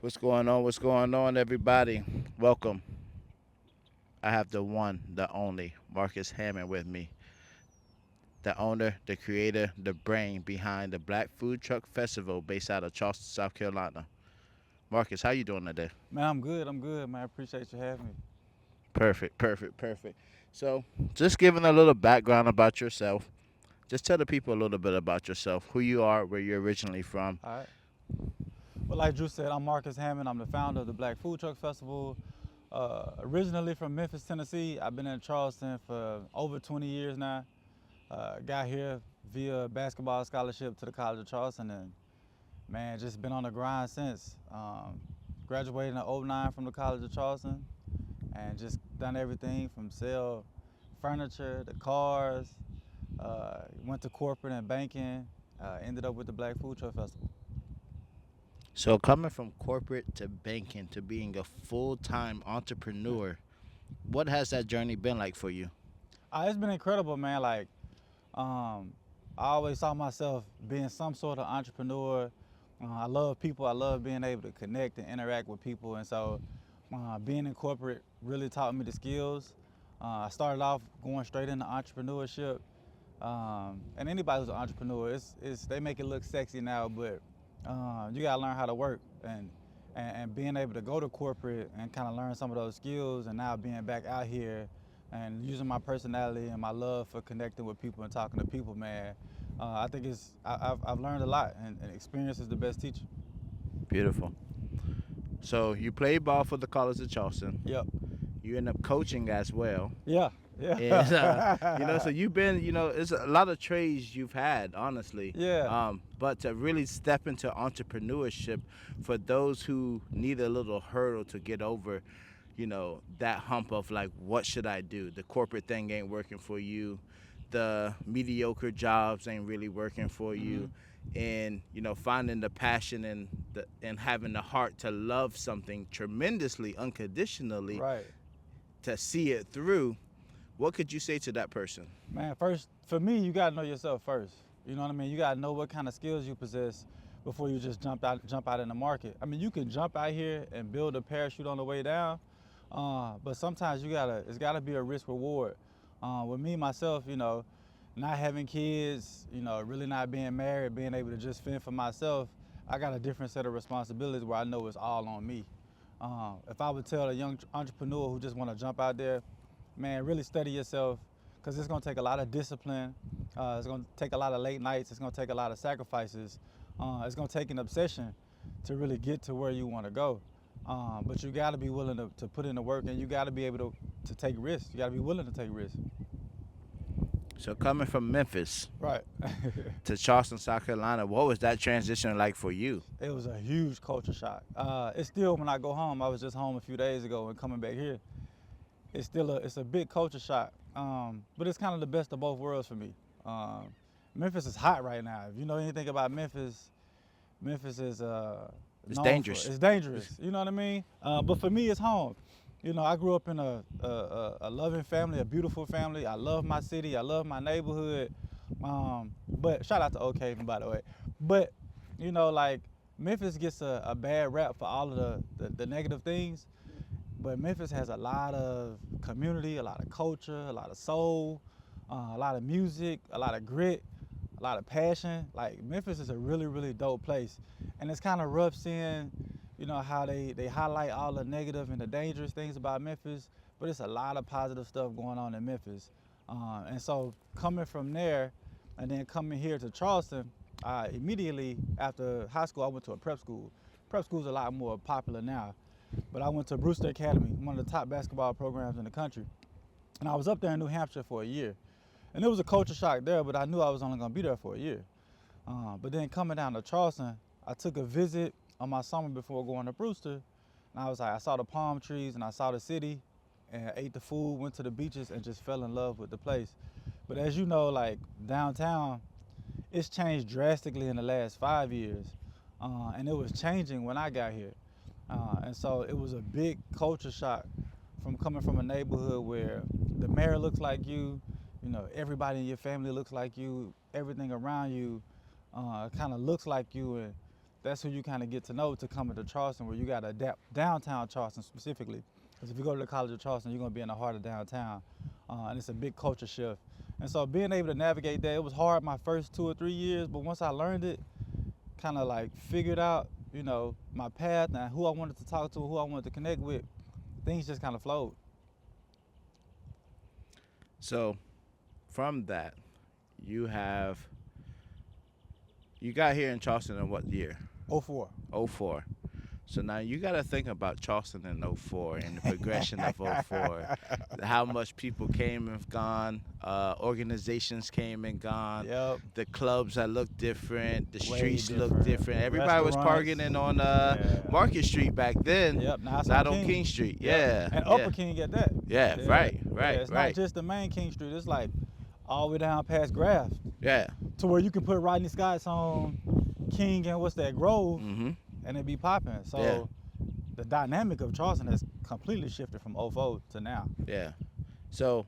What's going on? What's going on, everybody? Welcome. I have the one, the only, Marcus Hammond with me, the owner, the creator, the brain behind the Black Food Truck Festival based out of Charleston, South Carolina. Marcus, how you doing today? Man, I'm good. I'm good, man. I appreciate you having me. Perfect, perfect, perfect. So, just giving a little background about yourself. Just tell the people a little bit about yourself, who you are, where you're originally from. All right. Well, like Drew said, I'm Marcus Hammond. I'm the founder of the Black Food Truck Festival. Originally from Memphis, Tennessee. I've been in Charleston for over 20 years now. Got here via basketball scholarship to the College of Charleston, and man, just been on the grind since. Graduated in '09 from the College of Charleston, and just done everything from sell furniture to cars. Went to corporate and banking. Ended up with the Black Food Truck Festival. So, coming from corporate to banking to being a full time entrepreneur, what has that journey been like for you? It's been incredible, man. Um, I always saw myself being some sort of entrepreneur. I love people. I love being able to connect and interact with people. And so, being in corporate really taught me the skills. I started off going straight into entrepreneurship. And anybody who's an entrepreneur, they make it look sexy now, but you gotta learn how to work and being able to go to corporate and kind of learn some of those skills, and now being back out here and using my personality and my love for connecting with people and talking to people, man. I think I've learned a lot, and experience is the best teacher. Beautiful. So you played ball for the College of Charleston. Yep. You end up coaching as well. Yeah. And Yeah. so you've been, it's a lot of trades you've had, honestly. Yeah. But to really step into entrepreneurship, for those who need a little hurdle to get over, that hump of like, what should I do? The corporate thing ain't working for you. The mediocre jobs ain't really working for you. And finding the passion and having the heart to love something tremendously, unconditionally, Right. to see it through. What could you say to that person? Man, first, for me, you gotta know yourself first. You know what I mean? You gotta know what kind of skills you possess before you just jump out in the market. I mean, you can jump out here and build a parachute on the way down, but sometimes it's gotta be a risk reward. With me, myself, not having kids, really not being married, being able to just fend for myself, I got a different set of responsibilities where I know it's all on me. If I would tell a young entrepreneur who just wanna jump out there, man, really study yourself, because it's gonna take a lot of discipline. It's gonna take a lot of late nights. It's gonna take a lot of sacrifices. It's gonna take an obsession to really get to where you wanna go. But you gotta be willing to put in the work, and you gotta be able to take risks. You gotta be willing to take risks. So coming from Memphis Right. to Charleston, South Carolina, what was that transition like for you? It was a huge culture shock. It's still, when I go home, I was just home a few days ago and coming back here, it's a big culture shock, but it's kind of the best of both worlds for me. Memphis is hot right now. If you know anything about Memphis, Memphis is It's known dangerous. it's dangerous. You know what I mean? But for me, it's home. I grew up in a loving family, a beautiful family. I love my city. I love my neighborhood. But shout out to Oak Haven, by the way. But like, Memphis gets a bad rap for all of the negative things. But Memphis has a lot of community, a lot of culture, a lot of soul, a lot of music, a lot of grit, a lot of passion. Like, Memphis is a really, really dope place. And it's kind of rough seeing, how they highlight all the negative and the dangerous things about Memphis, but it's a lot of positive stuff going on in Memphis. And so coming from there and then coming here to Charleston, immediately after high school, I went to a prep school. Prep school's a lot more popular now. But I went to Brewster Academy, one of the top basketball programs in the country. And I was up there in New Hampshire for a year. And it was a culture shock there, but I knew I was only gonna be there for a year. But then coming down to Charleston, I took a visit on my summer before going to Brewster. And I was like, I saw the palm trees and I saw the city and ate the food, went to the beaches, and just fell in love with the place. But as you know, like, downtown, it's changed drastically in the last 5 years. And it was changing when I got here. And so it was a big culture shock from coming from a neighborhood where the mayor looks like you, everybody in your family looks like you, everything around you kind of looks like you, and that's who you kind of get to know to come into Charleston, where you got to adapt downtown Charleston specifically. Because if you go to the College of Charleston, you're going to be in the heart of downtown, and it's a big culture shift. And so being able to navigate that, it was hard my first 2 or 3 years, but once I learned it, kind of like figured out, you know, my path and who I wanted to talk to, who I wanted to connect with, things just kind of flowed. So from that, you have you got here in Charleston in what year? '04. '04. So now you got to think about Charleston in '04 and the progression of '04. How much people came and gone, organizations came and gone, Yep. the clubs that look different, the Way streets look different. different. Everybody was Restaurants. parking on Yeah. Market Street back then, Yep. Now it's not on on King Street. Yep. Yeah, And yeah. Upper King at that. Yeah, right, right, It's right. not just the main King Street. It's like all the way down past Graff Yeah. to where you can put Rodney Scott's on King and what's that, Grove, Mm-hmm. and it be popping. So Yeah. the dynamic of Charleston has completely shifted from '04 to now. Yeah. So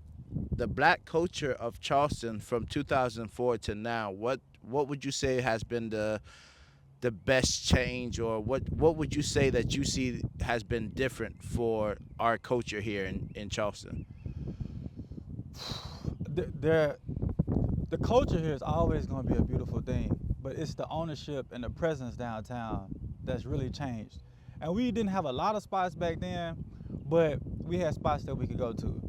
the black culture of Charleston from 2004 to now, what would you say has been the best change, or what would you say that you see has been different for our culture here in Charleston? The culture here is always going to be a beautiful thing, but it's the ownership and the presence downtown that's really changed. And we didn't have a lot of spots back then, but we had spots that we could go to.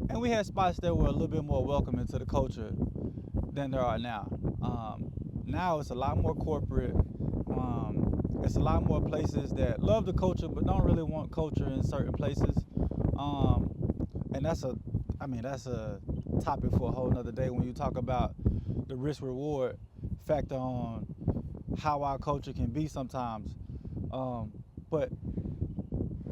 And we had spots that were a little bit more welcoming to the culture than there are now. Now it's a lot more corporate. It's a lot more places that love the culture but don't really want culture in certain places. And that's a topic for a whole nother day when you talk about the risk reward factor on how our culture can be sometimes. But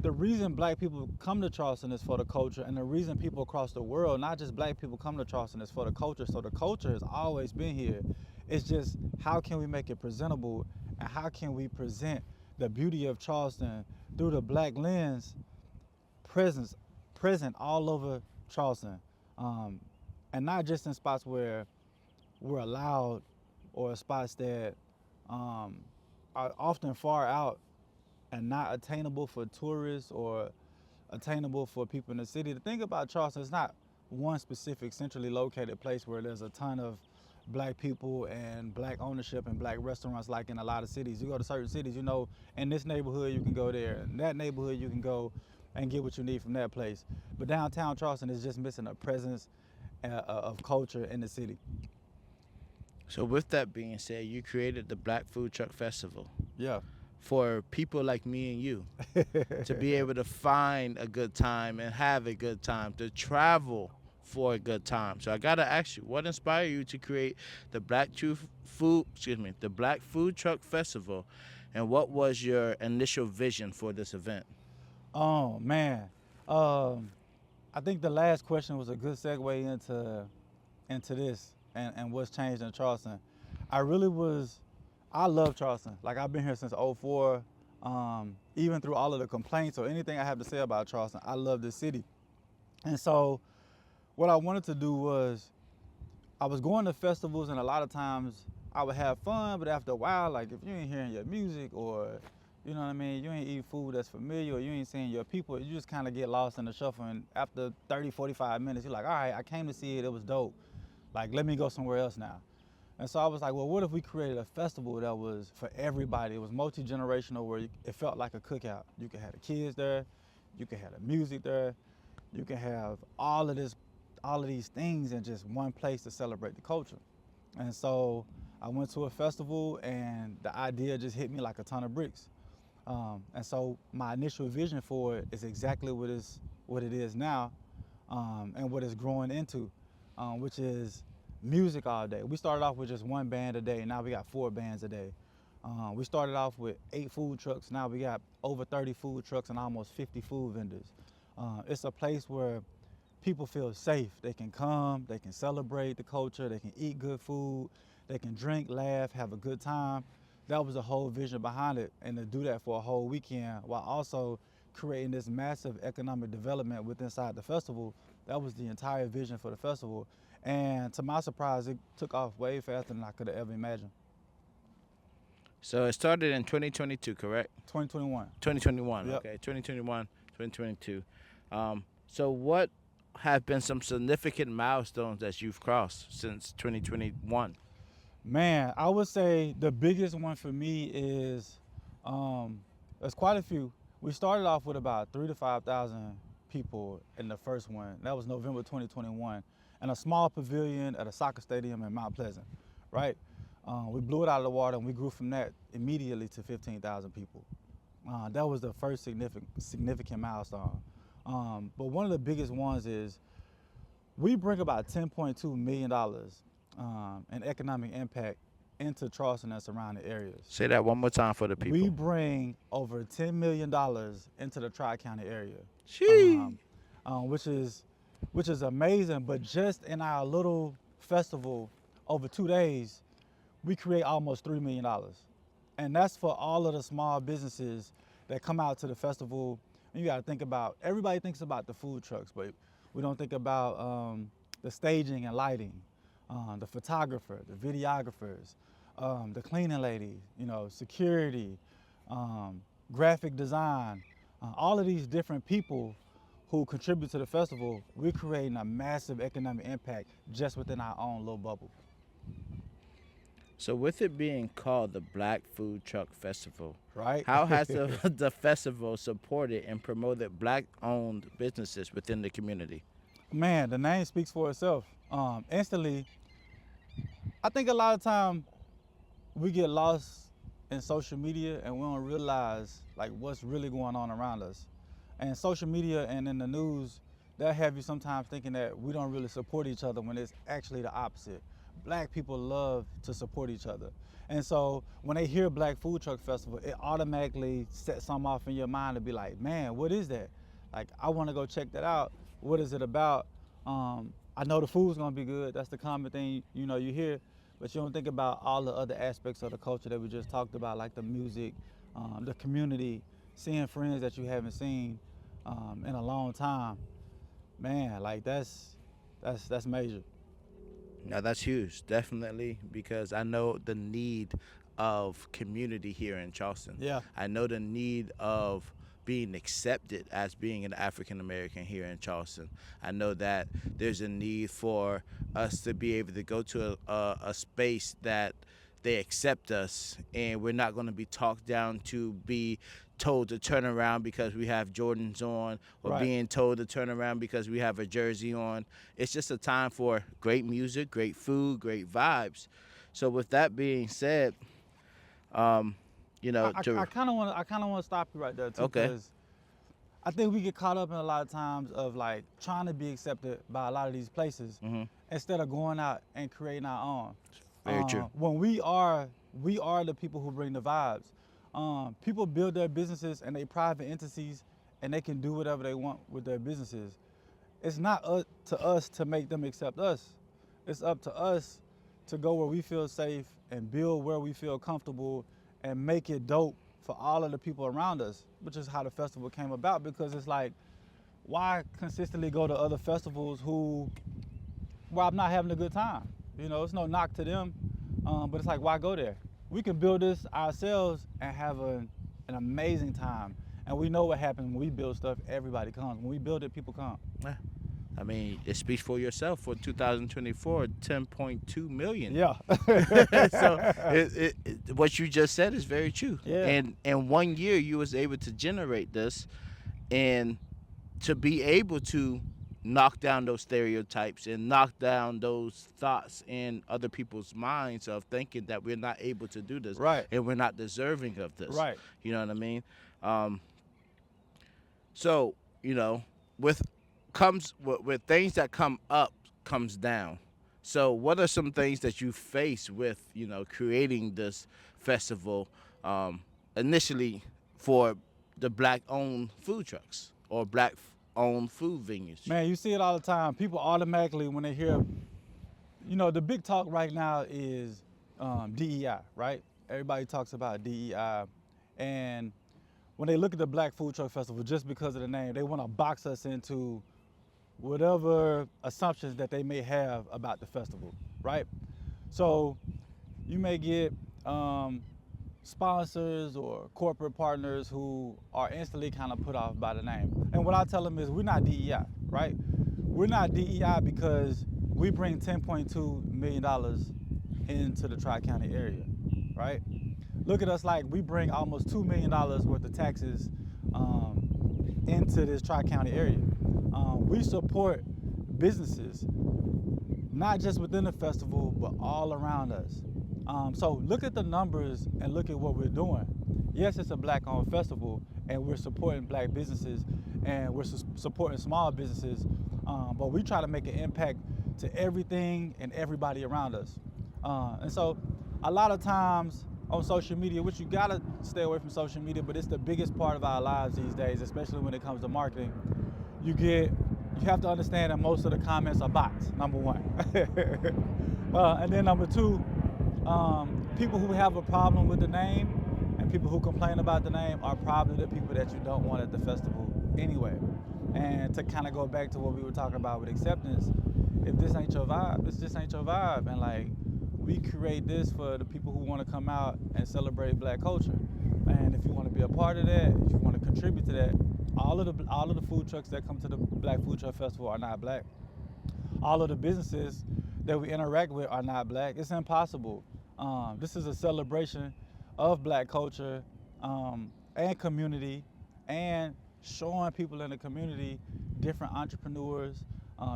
the reason black people come to Charleston is for the culture, and the reason people across the world, not just black people, come to Charleston is for the culture. So the culture has always been here. It's just how can we make it presentable, and how can we present the beauty of Charleston through the black lens, present all over Charleston, and not just in spots where we're allowed, or spots that are often far out and not attainable for tourists or attainable for people in the city. The thing about Charleston, it's not one specific centrally located place where there's a ton of black people and black ownership and black restaurants like in a lot of cities. You go to certain cities, you know, in this neighborhood you can go there, in that neighborhood you can go and get what you need from that place. But downtown Charleston is just missing a presence of culture in the city. So with that being said, you created the Black Food Truck Festival Yeah. for people like me and you to be able to find a good time and have a good time, to travel for a good time. So I gotta ask you, what inspired you to create the Black Food Truck Festival, and what was your initial vision for this event? Oh man, I think the last question was a good segue into this and what's changed in Charleston. I love Charleston. Like I've been here since '04. Even through all of the complaints or anything I have to say about Charleston, I love this city. And so what I wanted to do was, I was going to festivals, and a lot of times I would have fun, but after a while, like if you ain't hearing your music, or you know what I mean, you ain't eating food that's familiar, or you ain't seeing your people, you just kind of get lost in the shuffle. And after 30, 45 minutes, you're like, all right, I came to see it, it was dope. Like, let me go somewhere else now. And so I was like, well, what if we created a festival that was for everybody? It was multi-generational, where it felt like a cookout. You could have the kids there, you could have the music there, you could have all of these things in just one place to celebrate the culture. And so I went to a festival, and the idea just hit me like a ton of bricks. And so my initial vision for it is exactly what it is now, and what it's growing into, which is music all day. We started off with just one band a day, now we got 4 bands a day. We started off with 8 food trucks, now we got over 30 food trucks and almost 50 food vendors. It's a place where people feel safe. They can come, they can celebrate the culture, they can eat good food, they can drink, laugh, have a good time. That was the whole vision behind it, and to do that for a whole weekend while also creating this massive economic development within inside the festival, that was the entire vision for the festival. And to my surprise, it took off way faster than I could have ever imagined. So it started in 2022, correct? 2021. 2021. Yep. Okay, 2021, 2022. So what have been some significant milestones that you've crossed since 2021? Man, I would say the biggest one for me is there's quite a few. We started off with about 3 to 5,000 people in the first one. That was November 2021, in a small pavilion at a soccer stadium in Mount Pleasant, right? We blew it out of the water and we grew from that immediately to 15,000 people. That was the first significant milestone. But one of the biggest ones is we bring about $10.2 million in economic impact into Charleston and surrounding areas. Say that one more time for the people. We bring over $10 million into the Tri-County area, Sheesh. which is amazing. But just in our little festival over 2 days, we create almost $3 million. And that's for all of the small businesses that come out to the festival. And you gotta think about, everybody thinks about the food trucks, but we don't think about the staging and lighting, the photographer, the videographers, the cleaning lady, security, graphic design, all of these different people who contribute to the festival. We're creating a massive economic impact just within our own little bubble. So with it being called the Black Food Truck Festival, Right? how has the festival supported and promoted black-owned businesses within the community? Man, the name speaks for itself. Instantly, I think a lot of time we get lost in social media and we don't realize like what's really going on around us. And social media and in the news, they'll have you sometimes thinking that we don't really support each other when it's actually the opposite. Black people love to support each other. And so when they hear Black Food Truck Festival, it automatically sets something off in your mind to be like, man, what is that? Like, I wanna go check that out. What is it about? I know the food's gonna be good. That's the common thing, you hear, but you don't think about all the other aspects of the culture that we just talked about, like the music, the community, seeing friends that you haven't seen in a long time. Man, like that's major. Now that's huge, definitely, because I know the need of community here in Charleston. Yeah. I know the need of being accepted as being an African American here in Charleston. I know that there's a need for us to be able to go to a space that they accept us and we're not going to be talked down to be told to turn around because we have Jordans on or Right. being told to turn around because we have a jersey on. It's just a time for great music, great food, great vibes. So with that being said, I kind of want to stop you right there too, Okay. because I think we get caught up in a lot of times of like trying to be accepted by a lot of these places instead of going out and creating our own. Very true. When we are the people who bring the vibes. People build their businesses and they private entities, and they can do whatever they want with their businesses. It's not up to us to make them accept us. It's up to us to go where we feel safe and build where we feel comfortable and make it dope for all of the people around us, which is how the festival came about. Because it's like, why consistently go to other festivals where I'm not having a good time? It's no knock to them, but it's like, why go there? We can build this ourselves and have an amazing time. And we know what happens when we build stuff, everybody comes. When we build it, people come. Yeah. I mean, it speaks for yourself for 2024, 10.2 million. Yeah. So what you just said is very true. Yeah. And in 1 year, you was able to generate this and to be able to knock down those stereotypes and knock down those thoughts in other people's minds of thinking that we're not able to do this. Right. And we're not deserving of this. Right. You know what I mean? So, with things that come up comes down. So what are some things that you face with, creating this festival initially for the black-owned food trucks or black-owned food venues? Man, you see it all the time. People automatically, when they hear, the big talk right now is DEI, right? Everybody talks about DEI. And when they look at the Black Food Truck Festival, just because of the name, they want to box us into whatever assumptions that they may have about the festival, right? So you may get sponsors or corporate partners who are instantly kind of put off by the name. And what I tell them is we're not DEI, right? We're not DEI because we bring $10.2 million into the Tri-County area, right? Look at us like we bring almost $2 million worth of taxes into this Tri-County area. We support businesses, not just within the festival, but all around us. So look at the numbers and look at what we're doing. Yes, it's a Black-owned festival, and we're supporting Black businesses, and we're supporting small businesses, but we try to make an impact to everything and everybody around us. And so a lot of times on social media, which you gotta stay away from social media, but it's the biggest part of our lives these days, especially when it comes to marketing. You have to understand that most of the comments are bots, number one. And then number two, people who have a problem with the name and people who complain about the name are probably the people that you don't want at the festival anyway. And to kind of go back to what we were talking about with acceptance, if this ain't your vibe, this just ain't your vibe. And like, we create this for the people who want to come out and celebrate Black culture. And if you want to be a part of that, if you want to contribute to that, all of the food trucks that come to the Black Food Truck Festival are not Black. All of the businesses that we interact with are not Black. It's impossible. This is a celebration of Black culture and community, and showing people in the community different entrepreneurs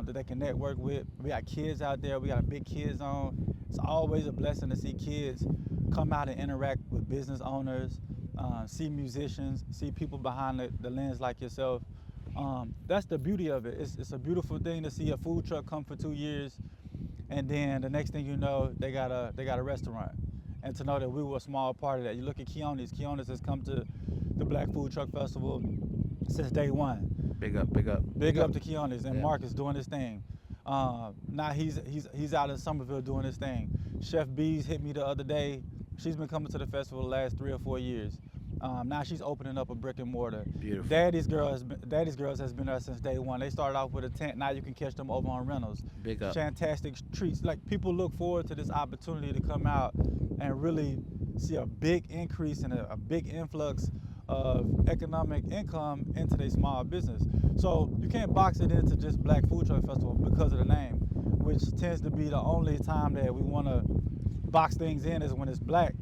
that they can network with. We got kids out there. We got a big kids zone. It's always a blessing to see kids come out and interact with business owners, see musicians, see people behind the lens like yourself. That's the beauty of it. It's a beautiful thing to see a food truck come for 2 years, and then the next thing you know, they got a restaurant. And to know that we were a small part of that. You look at Keonis. Keonis has come to the Black Food Truck Festival since day one. Big up, big up. Big up to Keonis, and Yeah. Mark is doing his thing. Now he's out in Somerville doing his thing. Chef B's hit me the other day. She's been coming to the festival the last 3 or 4 years. Now she's opening up a brick and mortar. Beautiful. Daddy's Girls has been there since day one. They started off with a tent. Now you can catch them over on rentals. Big up. Fantastic treats. Like, people look forward to this opportunity to come out and really see a big increase and a big influx of economic income into their small business. So you can't box it into just Black Food Truck Festival because of the name, which tends to be the only time that we want to box things in is when it's Black.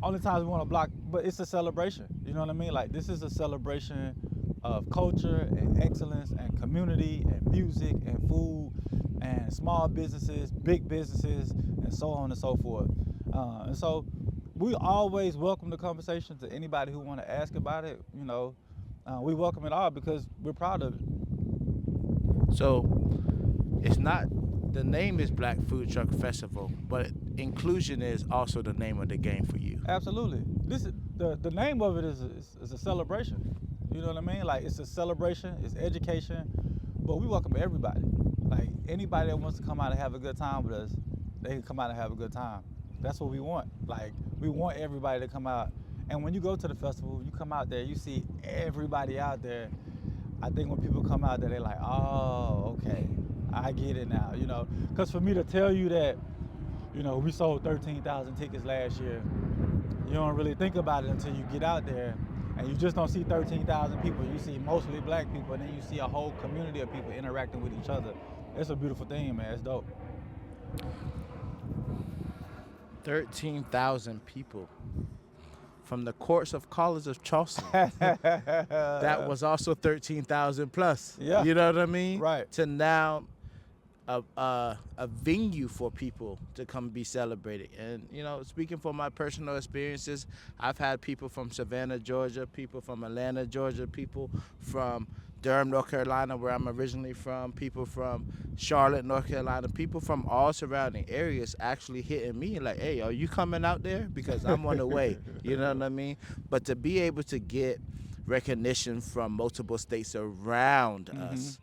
Only times we want to block, but it's a celebration. You know what I mean? Like, this is a celebration of culture and excellence and community and music and food and small businesses, big businesses, and so on and so forth. And so we always welcome the conversation to anybody who want to ask about it. You know, we welcome it all because we're proud of it. So it's not, the name is Black Food Truck Festival, but inclusion is also the name of the game for you. Absolutely. This is the name of it is a celebration. You know what I mean? Like, it's a celebration, it's education, but we welcome everybody. Like, anybody that wants to come out and have a good time with us, they can come out and have a good time. That's what we want. Like, we want everybody to come out. And when you go to the festival, you come out there, you see everybody out there. I think when people come out there, they're like, oh, okay, I get it now, you know? Because for me to tell you that, you know, we sold 13,000 tickets last year, you don't really think about it until you get out there, and you just don't see 13,000 people. You see mostly Black people, and then you see a whole community of people interacting with each other. It's a beautiful thing, man. It's dope. 13,000 people from the courts of College of Charleston. That was also 13,000 plus. Yeah. You know what I mean? Right. To now a venue for people to come be celebrated. And, you know, speaking from my personal experiences, I've had people from Savannah, Georgia, people from Atlanta, Georgia, people from Durham, North Carolina, where I'm originally from, people from Charlotte, North Carolina, people from all surrounding areas actually hitting me like, hey, are you coming out there? Because I'm on the way. You know what I mean? But to be able to get recognition from multiple states around us,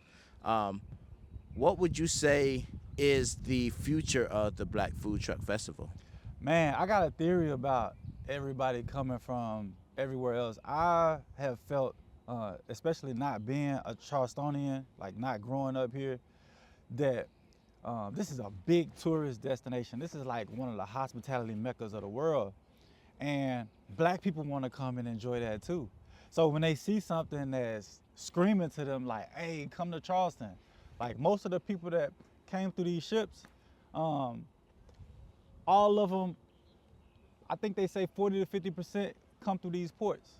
what would you say is the future of the Black Food Truck Festival? Man, I got a theory about everybody coming from everywhere else. I have felt, especially not being a Charlestonian, like not growing up here, that This is a big tourist destination. This is like one of the hospitality meccas of the world. And black people want to come and enjoy that too. So when they see something that's screaming to them like, hey, come to Charleston, like most of the people that came through these ships, um, all of them, I think they say 40 to 50% come through these ports.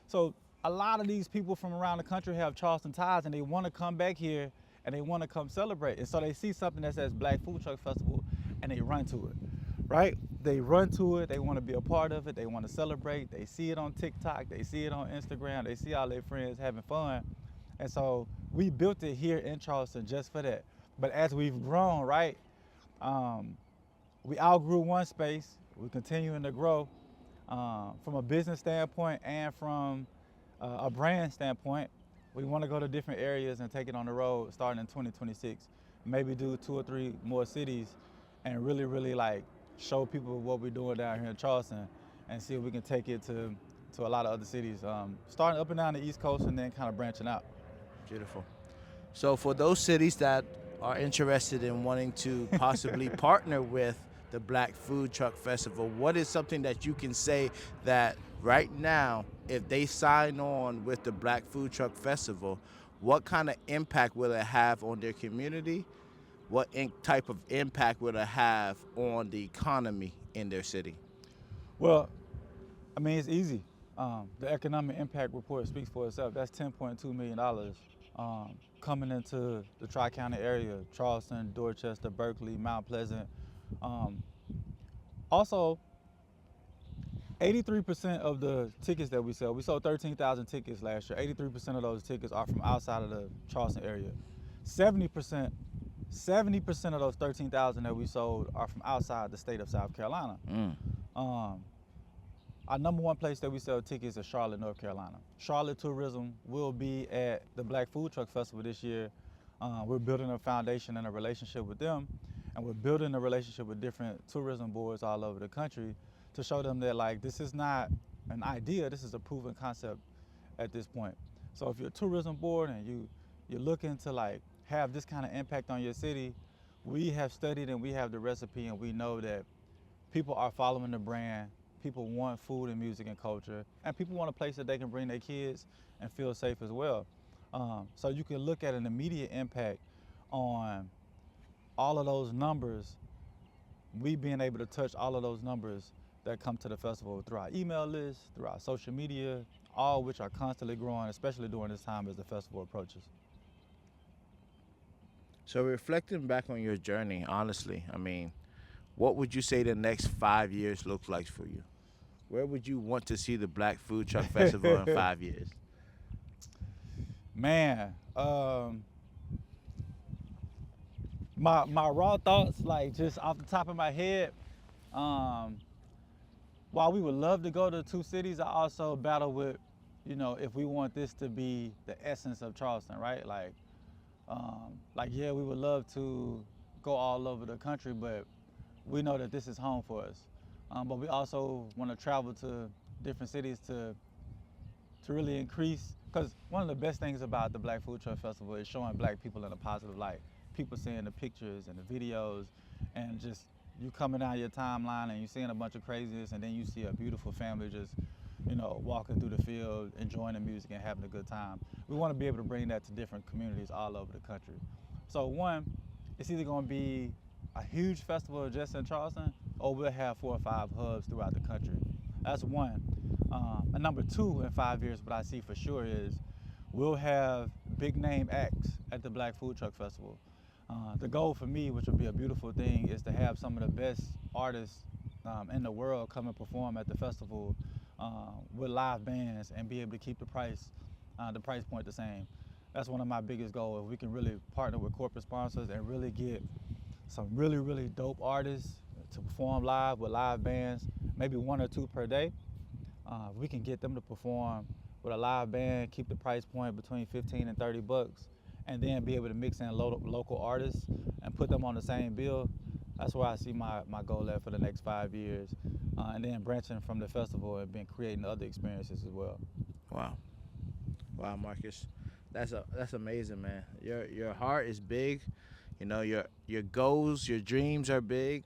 So a lot of these people from around the country have Charleston ties and they want to come back here and they want to come celebrate. And so they see something that says Black Food Truck Festival and they run to it, right? They run to it, they want to be a part of it, they want to celebrate, they see it on TikTok, they see it on Instagram, they see all their friends having fun. And so we built it here in Charleston just for that. But as we've grown, right, we outgrew one space, we're continuing to grow from a business standpoint and from a brand standpoint. We want to go to different areas and take it on the road starting in 2026. Maybe do 2 or 3 more cities and really like show people what we're doing down here in Charleston and see if we can take it to a lot of other cities, starting up and down the East Coast and then kind of branching out. Beautiful. So for those cities that are interested in wanting to possibly partner with the Black Food Truck Festival, what is something that you can say that right now, if they sign on with the Black Food Truck Festival, what kind of impact will it have on their community? What type of impact will it have on the economy in their city? Well, I mean, it's easy. The economic impact report speaks for itself. That's $10.2 million coming into the Tri-County area, Charleston, Dorchester, Berkeley, Mount Pleasant. Also, 83% of the tickets that we sold 13,000 tickets last year. 83% of those tickets are from outside of the Charleston area. 70%, 70% of those 13,000 that we sold are from outside the state of South Carolina. Our number one place that we sell tickets is Charlotte, North Carolina. Charlotte Tourism will be at the Black Food Truck Festival this year. We're building a foundation and a relationship with them, and we're building a relationship with different tourism boards all over the country to show them that like this is not an idea, this is a proven concept at this point. So if you're a tourism board and you're looking to like have this kind of impact on your city, we have studied and we have the recipe and we know that people are following the brand. People want food and music and culture, and people want a place that they can bring their kids and feel safe as well. So you can look at an immediate impact on all of those numbers, we being able to touch all of those numbers that come to the festival through our email list, through our social media, all which are constantly growing, especially during this time as the festival approaches. So reflecting back on your journey, honestly, I mean, what would you say the next 5 years looks like for you? Where would you want to see the Black Food Truck Festival in 5 years? Man, my raw thoughts, like just off the top of my head, while we would love to go to 2 cities, I also battle with, you know, if we want this to be the essence of Charleston, right? Like yeah, we would love to go all over the country, but we know that this is home for us. But we also want to travel to different cities to really increase, because one of the best things about the Black Food Truck Festival is showing black people in a positive light. People seeing the pictures and the videos and just you coming down your timeline and you seeing a bunch of craziness and then you see a beautiful family just, you know, walking through the field, enjoying the music and having a good time. We want to be able to bring that to different communities all over the country. So one, it's either going to be a huge festival just in Charleston, or we'll have 4 or 5 hubs throughout the country. That's one. And number 2, in 5 years, what I see for sure is we'll have big name acts at the Black Food Truck Festival. The goal for me, which would be a beautiful thing, is to have some of the best artists in the world come and perform at the festival with live bands and be able to keep the price point the same. That's one of my biggest goals. If we can really partner with corporate sponsors and really get some really dope artists to perform live with live bands, maybe 1 or 2 per day. We can get them to perform with a live band, keep the price point between 15 and 30 bucks, and then be able to mix in local artists and put them on the same bill. That's where I see my goal at for the next 5 years, and then branching from the festival and been creating other experiences as well. Wow. Wow, Marcus. That's amazing, man. Your heart is big. You know, your goals, your dreams are big,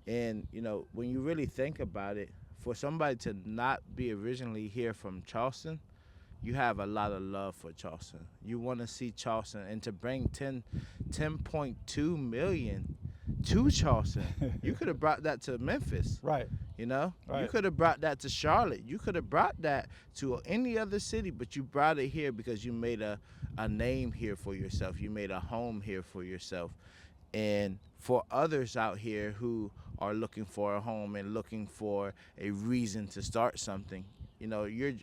and you know when you really think about it, for somebody to not be originally here from Charleston, you have a lot of love for Charleston. You want to see Charleston, and to bring 10.2 million to Charleston, you could have brought that to Memphis. Right. You know, you Right. could have brought that to Charlotte. You could have brought that to any other city, but you brought it here because you made a name here for yourself. You made a home here for yourself. And for others out here who are looking for a home and looking for a reason to start something, you know, you're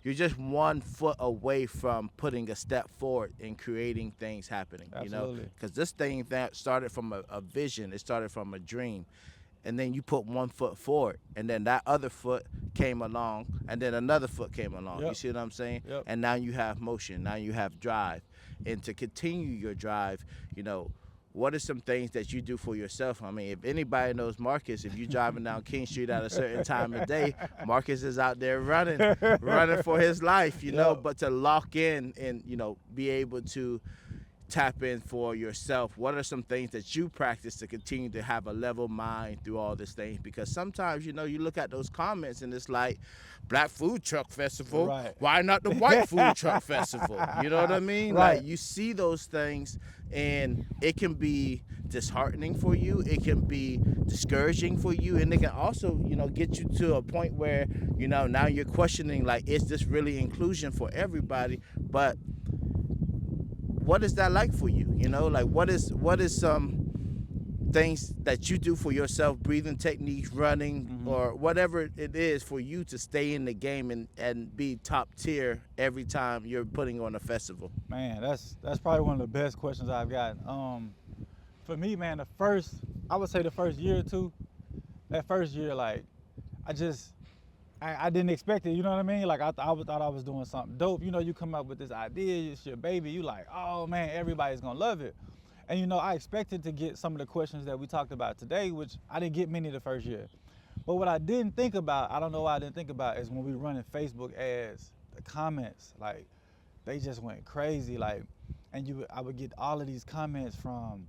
just 1 foot away from putting a step forward and creating things happening. You know, Absolutely. because this thing that started from a vision, it started from a dream, and then you put 1 foot forward, and then that other foot came along, and then another foot came along. You Yep. see what I'm saying? Yep. And now you have motion, now you have drive, and to continue your drive, you know, what are some things that you do for yourself? I mean, if anybody knows Marcus, if you're driving down King Street at a certain time of day, Marcus is out there running for his life, you know. Yep. But to lock in and, you know, be able to tap in for yourself, what are some things that you practice to continue to have a level mind through all this thing? Because sometimes, you know, you look at those comments and it's like, Black Food Truck Festival, Right. why not the White Food Truck Festival? You know what I mean? Right. Like, you see those things and it can be disheartening for you, it can be discouraging for you, and it can also, you know, get you to a point where, you know, now you're questioning, like, is this really inclusion for everybody? But what is that like for you? You know, like what is some things that you do for yourself, breathing techniques, running, or whatever it is for you to stay in the game and be top tier every time you're putting on a festival? Man, that's probably one of the best questions I've got. For me, man, I would say the first year or two, that first year, like, I didn't expect it, you know what I mean? Like, I thought I was doing something dope. You know, you come up with this idea, it's your baby, you like, oh man, everybody's gonna love it. And you know, I expected to get some of the questions that we talked about today, which I didn't get many the first year. But what I didn't think about, I don't know why I didn't think about, is when we running Facebook ads, the comments, like, they just went crazy. Like, and I would get all of these comments from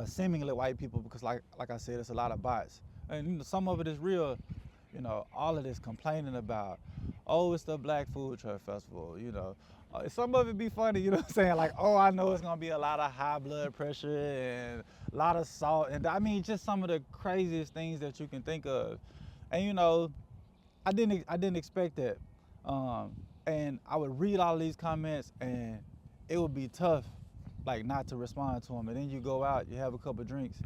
seemingly white people, because like I said, it's a lot of bots. And you know, some of it is real. You know, all of this complaining about, oh, it's the Black Food Truck Festival, you know. Some of it be funny, you know what I'm saying? Like, oh, I know it's gonna be a lot of high blood pressure and a lot of salt. And I mean, just some of the craziest things that you can think of. And you know, I didn't expect that. And I would read all of these comments and it would be tough, like, not to respond to them. And then you go out, you have a couple drinks,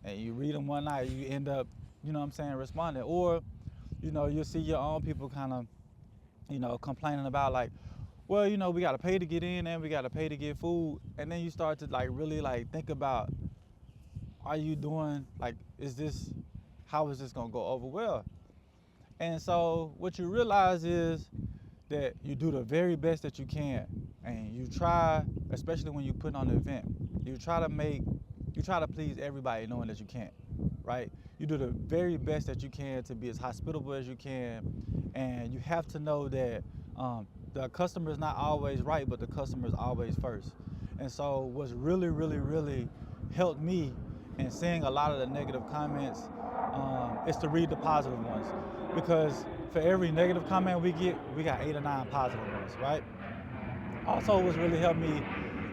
and you read them one night, you end up, you know what I'm saying, responding. Or, you know, you'll see your own people kind of, you know, complaining about, like, well, you know, we got to pay to get in and we got to pay to get food. And then you start to, like, really, like, think about, are you doing, like, how is this going to go over well? And so what you realize is that you do the very best that you can. And you try, especially when you put on an event, you try to please everybody, knowing that you can't, right? You do the very best that you can to be as hospitable as you can. And you have to know that the customer is not always right, but the customer is always first. And so what's really, really, really helped me in seeing a lot of the negative comments is to read the positive ones. Because for every negative comment we get, we got 8 or 9 positive ones, right? Also, what's really helped me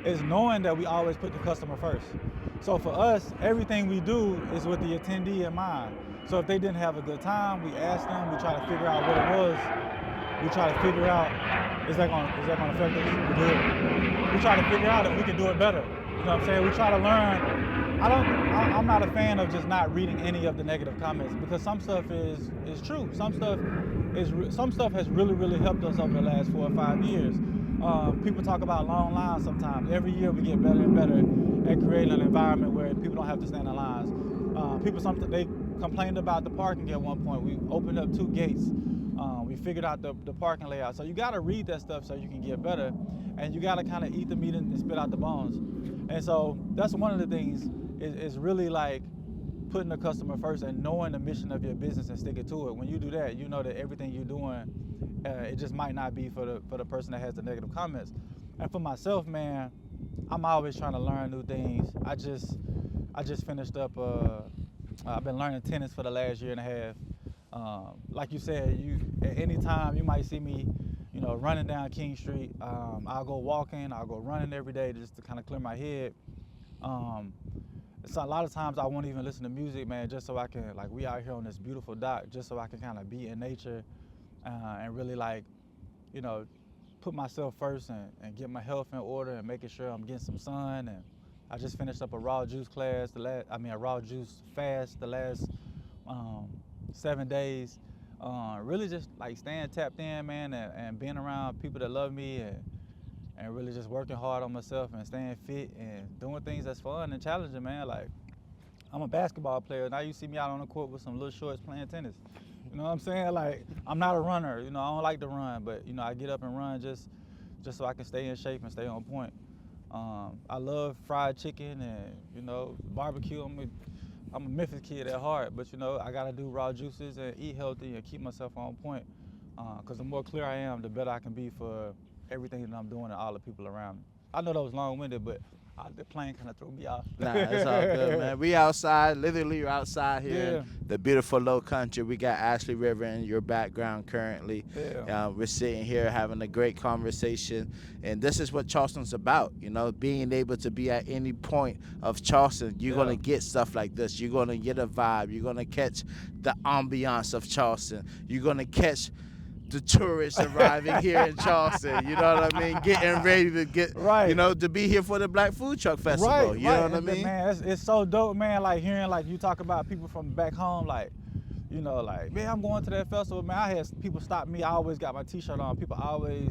is knowing that we always put the customer first. So for us, everything we do is with the attendee in mind. So if they didn't have a good time, we ask them, we try to figure out what it was. We try to figure out, is that gonna affect us? We do it. We try to figure out if we can do it better. You know what I'm saying? We try to learn. I'm not a fan of just not reading any of the negative comments, because some stuff is true. Some stuff has really, really helped us over the last 4 or 5 years. People talk about long lines sometimes. Every year we get better and better at creating an environment where people don't have to stand in lines. They complained about the parking at one point. We opened up 2 gates. We figured out the parking layout. So you gotta read that stuff so you can get better. And you gotta kind of eat the meat and spit out the bones. And so that's one of the things is really like putting the customer first and knowing the mission of your business and sticking to it. When you do that, you know that everything you're doing, it just might not be for the person that has the negative comments. And for myself, man, I'm always trying to learn new things. I just finished up. I've been learning tennis for the last year and a half. Like you said, you at any time you might see me, running down King Street. I'll go walking. I'll go running every day just to kind of clear my head. Um, so a lot of times I won't even listen to music, man, just so I can, like, we out here on this beautiful dock, just so I can kind of be in nature and really, like, you know, put myself first and get my health in order and making sure I'm getting some sun. And I just finished up a raw juice class, a raw juice fast the last 7 days. Really just like staying tapped in, man, and being around people that love me and really just working hard on myself and staying fit and doing things that's fun and challenging, man. Like, I'm a basketball player. Now you see me out on the court with some little shorts playing tennis. You know what I'm saying? Like, I'm not a runner. I don't like to run, but I get up and run just so I can stay in shape and stay on point. I love fried chicken and barbecue. I'm a Memphis kid at heart, but I gotta do raw juices and eat healthy and keep myself on point. Cause the more clear I am, the better I can be for everything that I'm doing and all the people around me. I know that was long-winded, but the plane kind of threw me off. Nah, it's all good, man. We outside, literally you're outside here Yeah. in the beautiful low country. We got Ashley River in your background currently. Yeah. We're sitting here having a great conversation, and this is what Charleston's about, being able to be at any point of Charleston. You're going to get stuff like this. You're going to get a vibe. You're going to catch the ambiance of Charleston. You're going to catch the tourists arriving here in Charleston, you know what I mean? Getting ready to get, Right. to be here for the Black Food Truck Festival. Right, You know what I mean? Man, it's so dope, man. Like hearing like you talk about people from back home, like, man, I'm going to that festival, man. I had people stop me. I always got my T-shirt on. People always,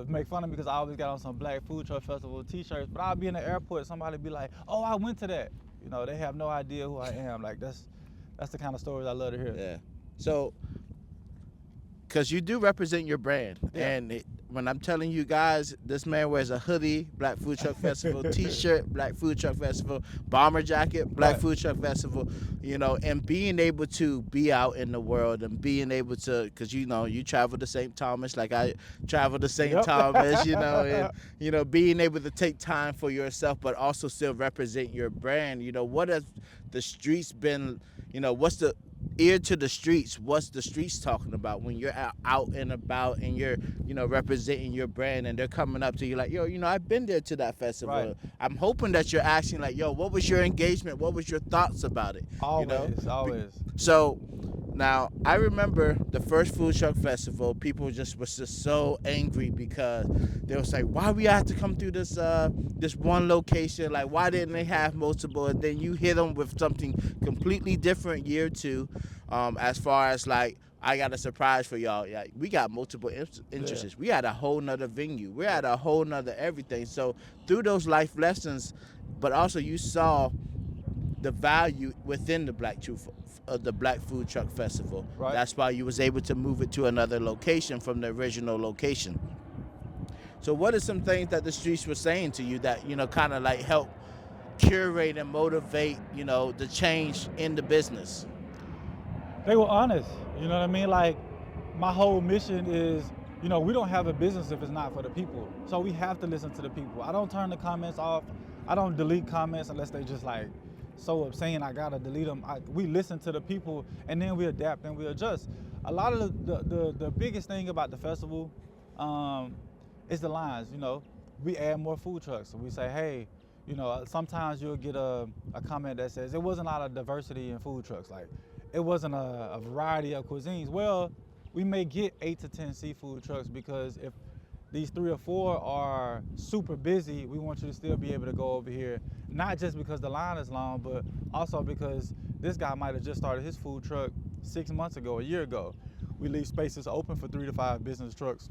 make fun of me because I always got on some Black Food Truck Festival T-shirts. But I'll be in the airport, somebody be like, "Oh, I went to that." They have no idea who I am. Like that's the kind of stories I love to hear. Yeah. So, because you do represent your brand, and when I'm telling you guys, this man wears a hoodie, Black Food Truck Festival, T-shirt, Black Food Truck Festival, bomber jacket, Black Food Truck Festival, and being able to be out in the world and being able to, because you travel to St. Thomas like I travel to St. Thomas, and being able to take time for yourself, but also still represent your brand. What has the streets been? What's the ear to the streets? What's the streets talking about when you're out and about and you're representing your brand and they're coming up to you like, yo, I've been there to that festival. Right. I'm hoping that you're asking like, yo, what was your engagement? What was your thoughts about it? Always. So now I remember the first food truck festival, people was just so angry because they was like, why we have to come through this one location? Like, why didn't they have multiple? And then you hit them with something completely different year two, as far as like, I got a surprise for y'all. Yeah, we got multiple interests. Yeah. We had a whole nother venue. We're at a whole nother everything. So through those life lessons, but also you saw the value within the Black Food Truck Festival. Right. That's why you was able to move it to another location from the original location. So what are some things that the streets were saying to you that, kind of like help curate and motivate, the change in the business? They were honest. You know what I mean? Like, my whole mission is, we don't have a business if it's not for the people. So we have to listen to the people. I don't turn the comments off. I don't delete comments unless they just like so obscene I gotta delete them. We listen to the people and then we adapt and we adjust. A lot of the biggest thing about the festival is the lines. We add more food trucks. So we say, hey, sometimes you'll get a comment that says it wasn't a lot of diversity in food trucks. Like, it wasn't a variety of cuisines. Well, we may get 8 to 10 seafood trucks because if these 3 or 4 are super busy, we want you to still be able to go over here, not just because the line is long, but also because this guy might have just started his food truck 6 months ago, a year ago. We leave spaces open for 3 to 5 business trucks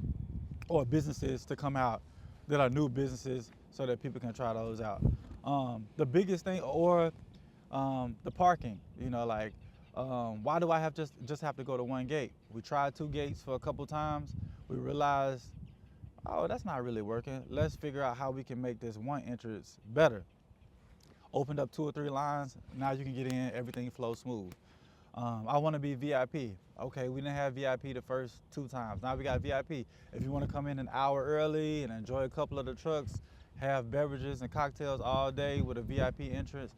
or businesses to come out that are new businesses so that people can try those out. The biggest thing, or the parking, why do I just have to go to one gate? We tried 2 gates for a couple times. We realized, oh, that's not really working. Let's figure out how we can make this one entrance better. Opened up 2 or 3 lines. Now you can get in, everything flows smooth. I want to be VIP. Okay, we didn't have VIP the first 2 times. Now we got VIP. If you want to come in an hour early and enjoy a couple of the trucks, have beverages and cocktails all day with a VIP entrance.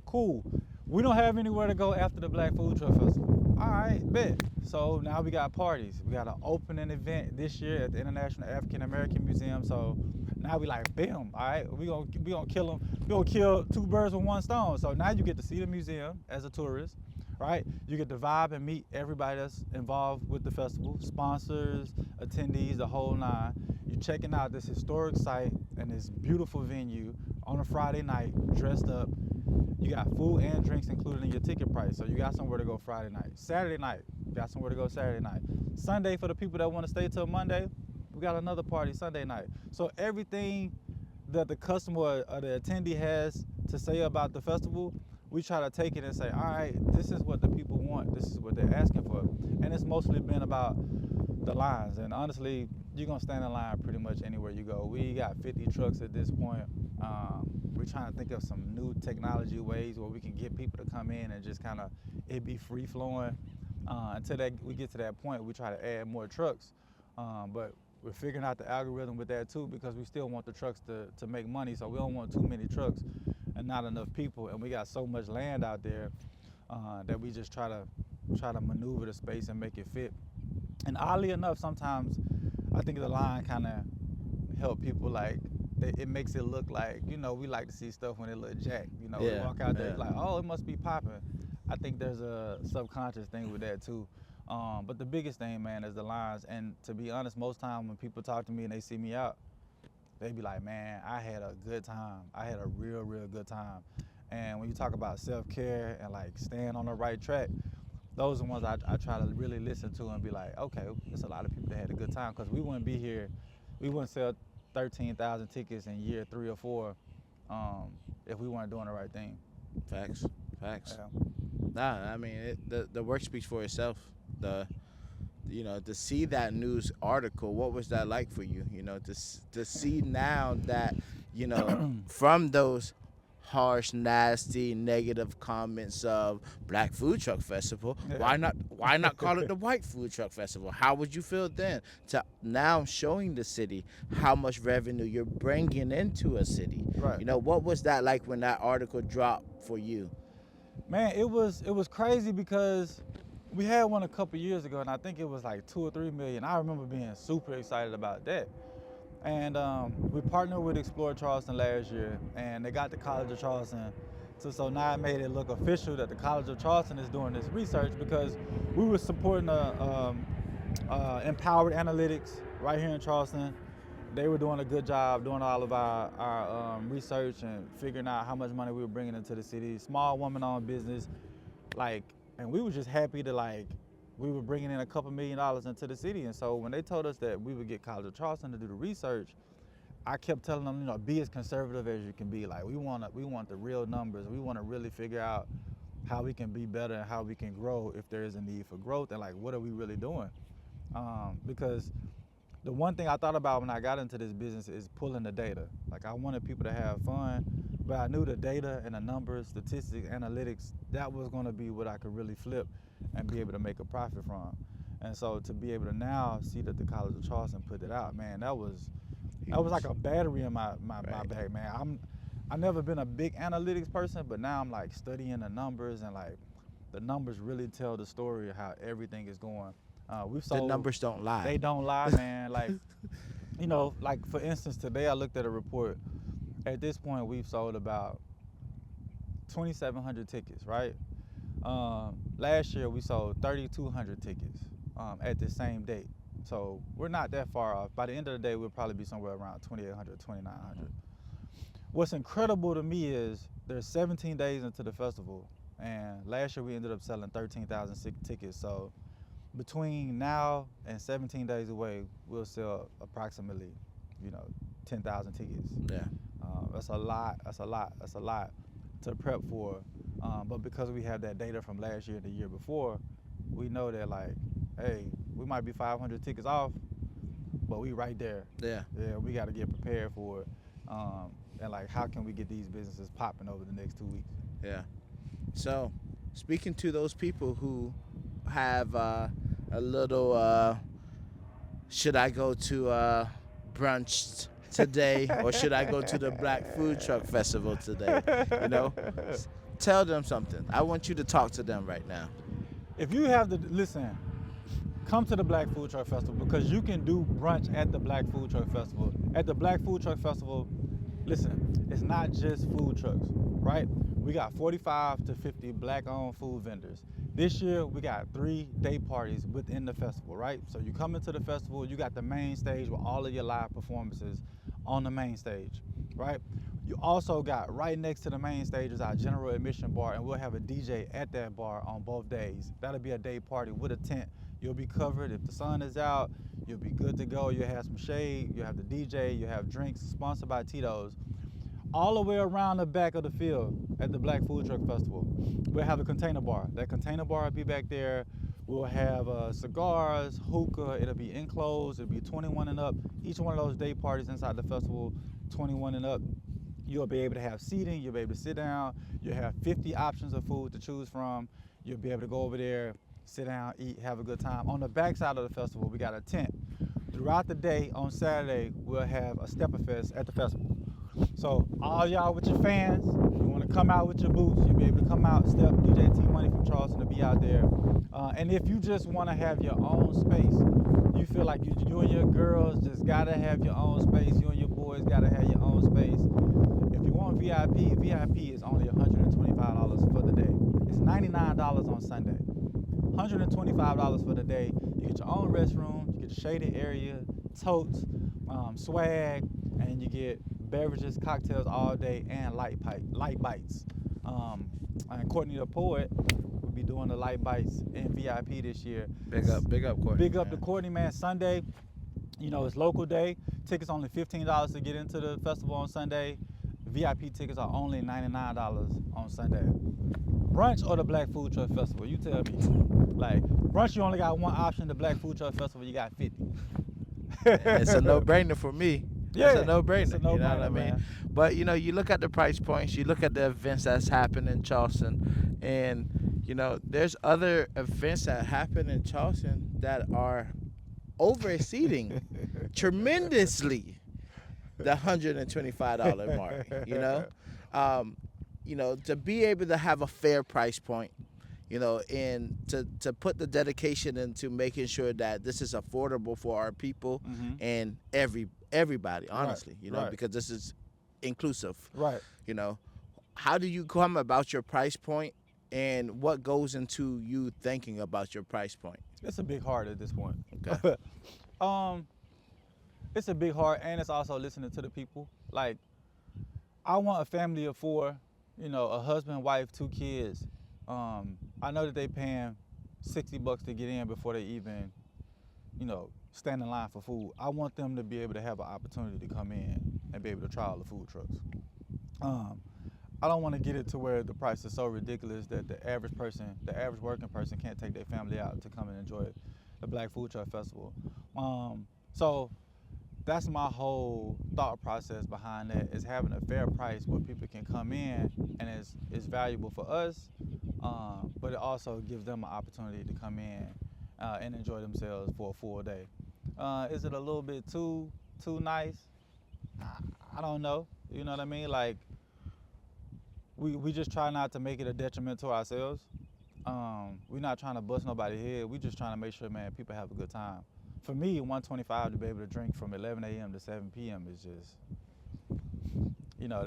Cool. We don't have anywhere to go after the Black Food Truck Festival. All right, bet. So now we got parties. We got an opening event this year at the International African American Museum. So now we like, bam, all right, we gonna kill them. We gonna kill two birds with one stone. So now you get to see the museum as a tourist, right? You get to vibe and meet everybody that's involved with the festival, sponsors, attendees, the whole nine. You're checking out this historic site and this beautiful venue on a Friday night, dressed up. You got food and drinks included in your ticket price, so you got somewhere to go Friday night. Saturday night, you got somewhere to go Saturday night. Sunday, for the people that want to stay till Monday, we got another party Sunday night. So everything that the customer or the attendee has to say about the festival, we try to take it and say, all right, this is what the people want. This is what they're asking for. And it's mostly been about the lines. And honestly, you're going to stand in line pretty much anywhere you go. We got 50 trucks at this point. We're trying to think of some new technology ways where we can get people to come in and just kind of, it be free flowing. Until we get to that point, we try to add more trucks. But we're figuring out the algorithm with that too, because we still want the trucks to make money. So we don't want too many trucks and not enough people. And we got so much land out there that we just try to maneuver the space and make it fit. And oddly enough, sometimes I think the line kind of help people, like it makes it look like, we like to see stuff when it look jacked. We walk out there like, oh, it must be popping. I think there's a subconscious thing with that too. But the biggest thing, man, is the lines. And to be honest, most time when people talk to me and they see me out, they be like, man, I had a good time. I had a real, real good time. And when you talk about self-care and like staying on the right track, those are the ones I try to really listen to and be like, okay, there's a lot of people that had a good time, because we wouldn't be here, we wouldn't sell 13,000 tickets in year 3 or 4 if we weren't doing the right thing. Facts. Yeah. Nah, I mean, the work speaks for itself. To see that news article, what was that like for you? To see now that, from those harsh, nasty, negative comments of Black Food Truck Festival, Yeah. why not call it the White Food Truck Festival? How would you feel then to now showing the city how much revenue you're bringing into a city? Right. What was that like when that article dropped for you? Man, it was crazy, because we had one a couple years ago, and I think it was like 2 or 3 million. I remember being super excited about that. And we partnered with Explore Charleston last year, and they got the College of Charleston. So now it made it look official that the College of Charleston is doing this research, because we were supporting Empowered Analytics right here in Charleston. They were doing a good job doing all of our research and figuring out how much money we were bringing into the city. Small woman-owned business, and we were just happy to we were bringing in a couple $1 million into the city. And so when they told us that we would get College of Charleston to do the research, I kept telling them, be as conservative as you can be. Like, we want the real numbers. We want to really figure out how we can be better and how we can grow if there is a need for growth, and what are we really doing? Because the one thing I thought about when I got into this business is pulling the data. Like, I wanted people to have fun, but I knew the data and the numbers, statistics, analytics, that was going to be what I could really flip and be able to make a profit from. And so to be able to now see that the College of Charleston put it out, man, that was like a battery in my bag, man. I've never been a big analytics person, but now I'm like studying the numbers, and the numbers really tell the story of how everything is going. We've sold, The numbers don't lie. They don't lie, man. For instance, today I looked at a report. At this point, we've sold about 2,700 tickets, right? Last year, we sold 3,200 tickets at the same date. So we're not that far off. By the end of the day, we'll probably be somewhere around 2,800, 2,900. What's incredible to me is there's 17 days into the festival, and last year we ended up selling 13,000 tickets. So between now and 17 days away, we'll sell approximately, 10,000 tickets. Yeah. That's a lot to prep for. But because we have that data from last year and the year before, we know that, hey, we might be 500 tickets off, but we right there. Yeah. Yeah, we got to get prepared for it. And how can we get these businesses popping over the next 2 weeks? Yeah. So, speaking to those people who have a little, should I go to brunch today, or should I go to the Black Food Truck Festival today? You know, tell them something. I want you to talk to them right now. If you have to listen, come to the Black Food Truck Festival because you can do brunch at the Black Food Truck Festival. At the Black Food Truck Festival, listen, it's not just food trucks, right? We got 45 to 50 black-owned food vendors. This year, we got 3 day parties within the festival, right? So you come into the festival, you got the main stage with all of your live performances on the main stage, right? You also got right next to the main stage is our general admission bar, and we'll have a DJ at that bar on both days. That'll be a day party with a tent. You'll be covered. If the sun is out, you'll be good to go. You'll have some shade. You'll have the DJ. You'll have drinks sponsored by Tito's. All the way around the back of the field at the Black Food Truck Festival, we'll have a container bar. That container bar will be back there. We'll have cigars, hookah. It'll be enclosed. It'll be 21 and up. Each one of those day parties inside the festival, 21 and up. You'll be able to have seating. You'll be able to sit down. You'll have 50 options of food to choose from. You'll be able to go over there, sit down, eat, have a good time. On the back side of the festival, we got a tent. Throughout the day, on Saturday, we'll have a Stepper Fest at the festival. So all y'all with your fans, you want to come out with your boots, you'll be able to come out, Step, DJ T Money from Charleston to be out there. And if you just want to have your own space, you feel like you and your girls just got to have your own space, you and your boys got to have your own space. If you want VIP, VIP is only $125 for the day. It's $99 on Sunday. $125 for the day. You get your own restroom, you get a shaded area, totes, swag, and you get beverages, cocktails all day, and light bites. And Courtney the Poet will be doing the light bites in VIP this year. Big up, Courtney. Big up to Courtney, man. Sunday, you know, it's local day. Tickets only $15 to get into the festival on Sunday. VIP tickets are only $99 on Sunday. Brunch or the Black Food Truck Festival? You tell me. Like, brunch, you only got one option. The Black Food Truck Festival, you got 50. It's a no-brainer for me. Yeah, it's a no-brainer. It's a no-brainer, you know what I mean? man. But you know, you look at the price points, you look at the events that's happened in Charleston, and you know, there's other events that happen in Charleston that are over exceeding tremendously the $125 mark. You know, to be able to have a fair price point, you know, and to put the dedication into making sure that this is affordable for our people and everybody, honestly, you know, because this is inclusive. Right. You know, how do you come about your price point, and what goes into you thinking about your price point? It's a big heart at this point. Okay. It's a big heart, and it's also listening to the people. Like, I want a family of 4, you know, a husband, wife, 2 kids. I know that they paying $60 to get in before they even, you know, stand in line for food. I want them to be able to have an opportunity to come in and be able to try all the food trucks. I don't want to get it to where the price is so ridiculous that the average working person can't take their family out to come and enjoy the Black Food Truck Festival. So that's my whole thought process behind that, is having a fair price where people can come in and it's valuable for us, but it also gives them an opportunity to come in and enjoy themselves for a full day. Is it a little bit too nice? I don't know. You know what I mean? Like, we just try not to make it a detriment to ourselves. We're not trying to bust nobody's head. We just trying to make sure, man, people have a good time. For me, $125 to be able to drink from 11 a.m. to 7 p.m. is just, you know,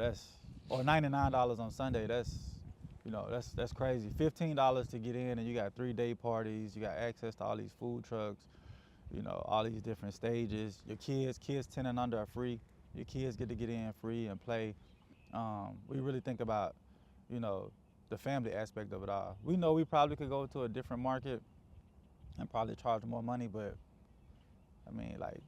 or $99 on Sunday. That's crazy. $15 to get in, and you got 3 day parties. You got access to all these food trucks. You know, all these different stages. Your kids 10 and under are free. Your kids get to get in free and play. We really think about, you know, the family aspect of it all. We know we probably could go to a different market and probably charge more money, but I mean, like,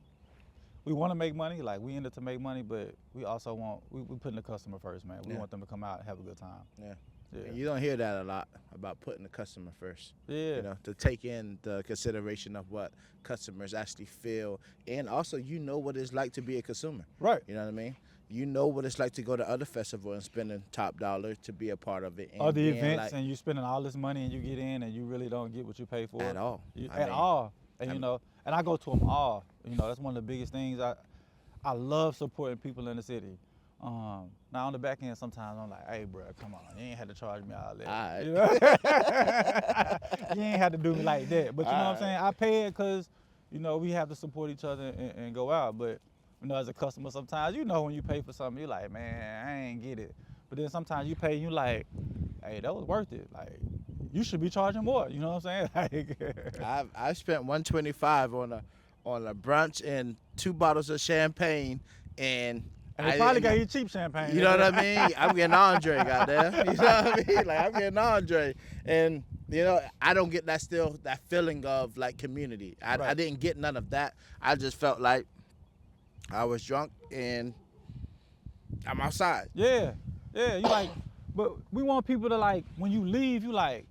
we want to make money. Like, we in it to make money, but we also we putting the customer first, man. We want them to come out and have a good time. Yeah. And you don't hear that a lot, about putting the customer first. Yeah. You know, to take in the consideration of what customers actually feel, and also, you know, what it's like to be a consumer. Right. You know what I mean? You know what it's like to go to other festivals and spending top dollar to be a part of it. Or the events, and you spending all this money and you get in and you really don't get what you pay for. At all. At all. And, you know, and I go to them all. You know, that's one of the biggest things. I love supporting people in the city. Now on the back end, sometimes I'm like, hey, bro, come on, you ain't had to charge me all All that. right. You know, you ain't had to do me like that. But you know what I'm All saying? I pay it because, you know, we have to support each other and go out. But you know, as a customer, sometimes you know when you pay for something, you're like, man, I ain't get it. But then sometimes you pay, you like, hey, that was worth it. Like, you should be charging more. You know what I'm saying? Like, I spent 125 on a brunch and 2 bottles of champagne, and and they I probably got didn't. you cheap champagne. You know what I mean? I'm getting Andre, goddamn. You know what I mean? Like I'm getting Andre, and I don't get that feeling of like community. I Right. didn't get none of that. I just felt like I was drunk and I'm outside. Yeah, yeah. You like, but we want people to like when you leave, you like,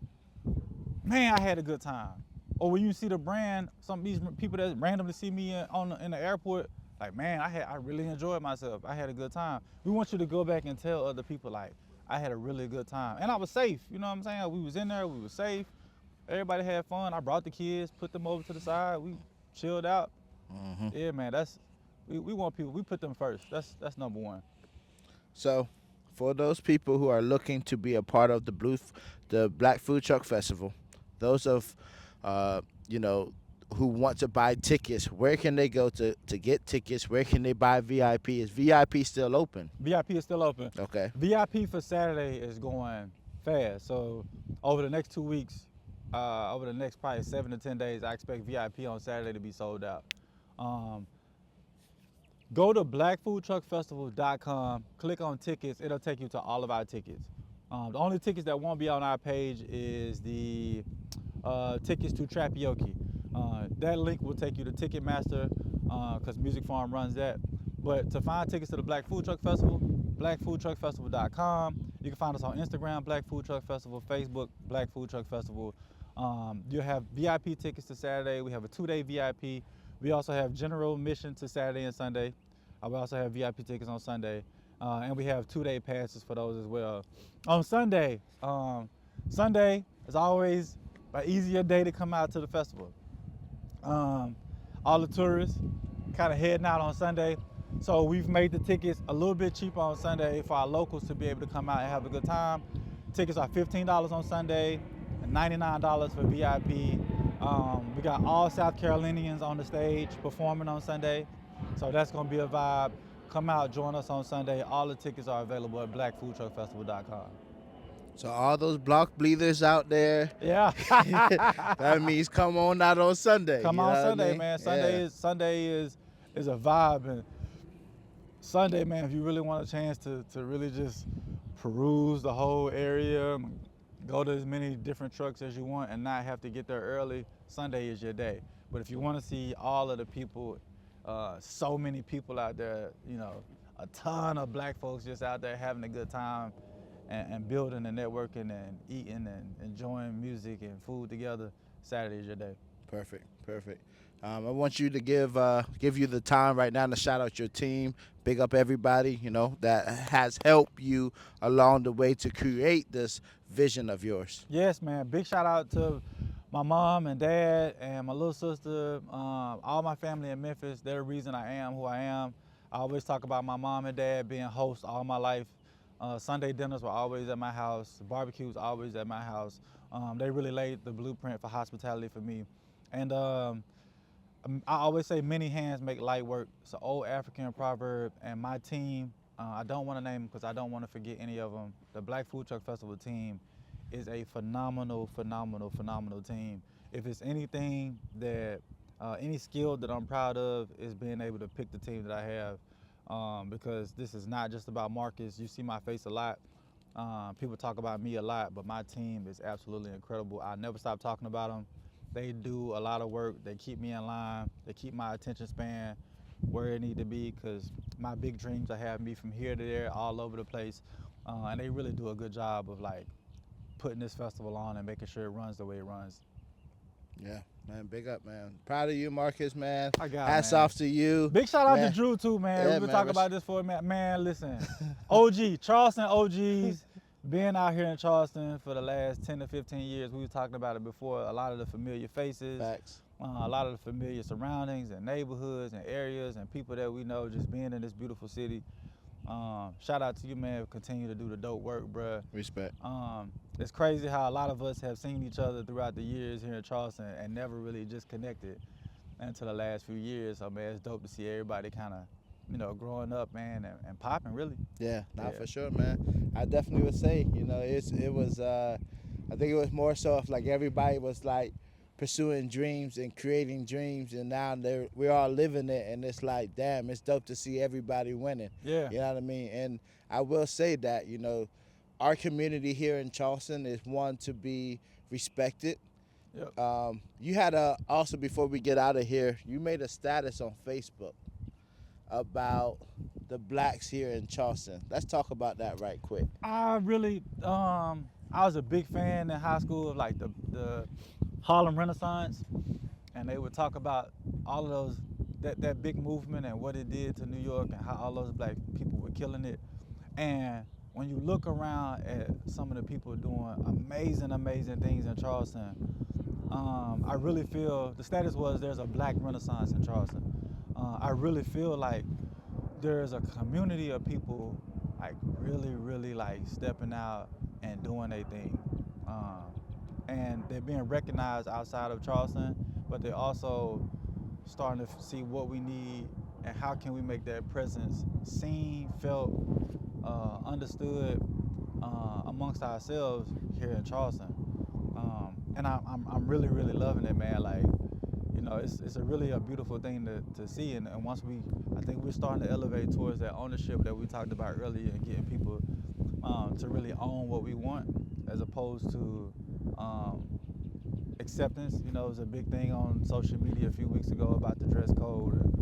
man, I had a good time. Or when you see the brand, some of these people that randomly see me in the airport, like, man, I really enjoyed myself. I had a good time. We want you to go back and tell other people like, I had a really good time, and I was safe. You know what I'm saying? We was in there, we was safe. Everybody had fun. I brought the kids, put them over to the side. We chilled out. Hmm. Yeah, man. We want people. We put them first. That's number one. So, for those people who are looking to be a part of the Black Food Truck Festival, those of uh, you know who want to buy tickets, where can they go to get tickets? Where can they buy VIP? Is VIP still open? VIP is still open. Okay. VIP for Saturday is going fast. So over the next 2 weeks, over the next probably 7 to 10 days, I expect VIP on Saturday to be sold out. Um, Go to blackfoodtruckfestival.com, click on tickets. It'll take you to all of our tickets. The only tickets that won't be on our page is the tickets to Trapioke. That link will take you to Ticketmaster because Music Farm runs that. But to find tickets to the Black Food Truck Festival, blackfoodtruckfestival.com. You can find us on Instagram, Black Food Truck Festival, Facebook, Black Food Truck Festival. You'll have VIP tickets to Saturday. We have a 2-day VIP. We also have general admission to Saturday and Sunday. We also have VIP tickets on Sunday. And we have 2-day passes for those as well. On Sunday, Sunday is always an easier day to come out to the festival. All the tourists kind of heading out on Sunday. So we've made the tickets a little bit cheaper on Sunday for our locals to be able to come out and have a good time. Tickets are $15 on Sunday and $99 for VIP. We got all South Carolinians on the stage performing on Sunday. So that's gonna be a vibe. Come out, join us on Sunday. All the tickets are available at blackfoodtruckfestival.com. So all those block bleeders out there, Yeah. that means come on out on Sunday. Come you know on what I Sunday, mean? man. Yeah. Sunday is a vibe, and Sunday, man, if you really want a chance to really just peruse the whole area, go to as many different trucks as you want and not have to get there early, Sunday is your day. But if you want to see all of the people, so many people out there, you know, a ton of black folks just out there having a good time and building and networking and eating and enjoying music and food together, Saturday is your day. Perfect. I want you to give you the time right now to shout out your team, big up everybody that has helped you along the way to create this vision of yours. Yes, man. Big shout out to my mom and dad and my little sister, all my family in Memphis. They're the reason I am who I am. I always talk about my mom and dad being hosts all my life. Sunday dinners were always at my house. Barbecues always at my house. They really laid the blueprint for hospitality for me. And I always say many hands make light work. It's an old African proverb. And my team, I don't want to name them because I don't want to forget any of them. The Black Food Truck Festival team is a phenomenal team. If it's anything that, any skill that I'm proud of is being able to pick the team that I have, because this is not just about Marcus. You see my face a lot. People talk about me a lot, but my team is absolutely incredible. I never stop talking about them. They do a lot of work. They keep me in line. They keep my attention span where it need to be because my big dreams are having me from here to there, all over the place. And they really do a good job of like putting this festival on and making sure it runs the way it runs. Yeah, man, big up, man. Proud of you, Marcus, man. I got Hats man. off to you. Big shout out man. to Drew too, man. Yeah, We've been man, talking about this for a minute. Man, listen, OG, Charleston OGs, being out here in Charleston for the last 10 to 15 years. We were talking about it before. A lot of the familiar faces. Facts. A lot of the familiar surroundings and neighborhoods and areas and people that we know just being in this beautiful city. Shout out to you, man. Continue to do the dope work, bruh. Respect. It's crazy how a lot of us have seen each other throughout the years here in Charleston and never really just connected until the last few years. So, man, it's dope to see everybody kind of, growing up, man, and popping, really. Yeah, not Yeah. for sure, man. I definitely would say, it was. I think it was more so if like everybody was like pursuing dreams and creating dreams, and now we're all living it, and it's like, damn, it's dope to see everybody winning. Yeah. You know what I mean? And I will say that our community here in Charleston is one to be respected. Yep. You had also, before we get out of here, you made a status on Facebook about the blacks here in Charleston. Let's talk about that right quick. I really, I was a big fan in high school of like the Harlem Renaissance, and they would talk about all of those that big movement and what it did to New York and how all those black people were killing it. And when you look around at some of the people doing amazing things in Charleston, I really feel the status was there's a black renaissance in Charleston. I really feel like there's a community of people like really like stepping out and doing their thing. And they're being recognized outside of Charleston, but they're also starting to see what we need and how can we make that presence seen, felt, understood amongst ourselves here in Charleston. And I'm really loving it, man. Like, it's a really a beautiful thing to see. And once I think we're starting to elevate towards that ownership that we talked about earlier and getting people to really own what we want as opposed to acceptance. It was a big thing on social media a few weeks ago about the dress code. And,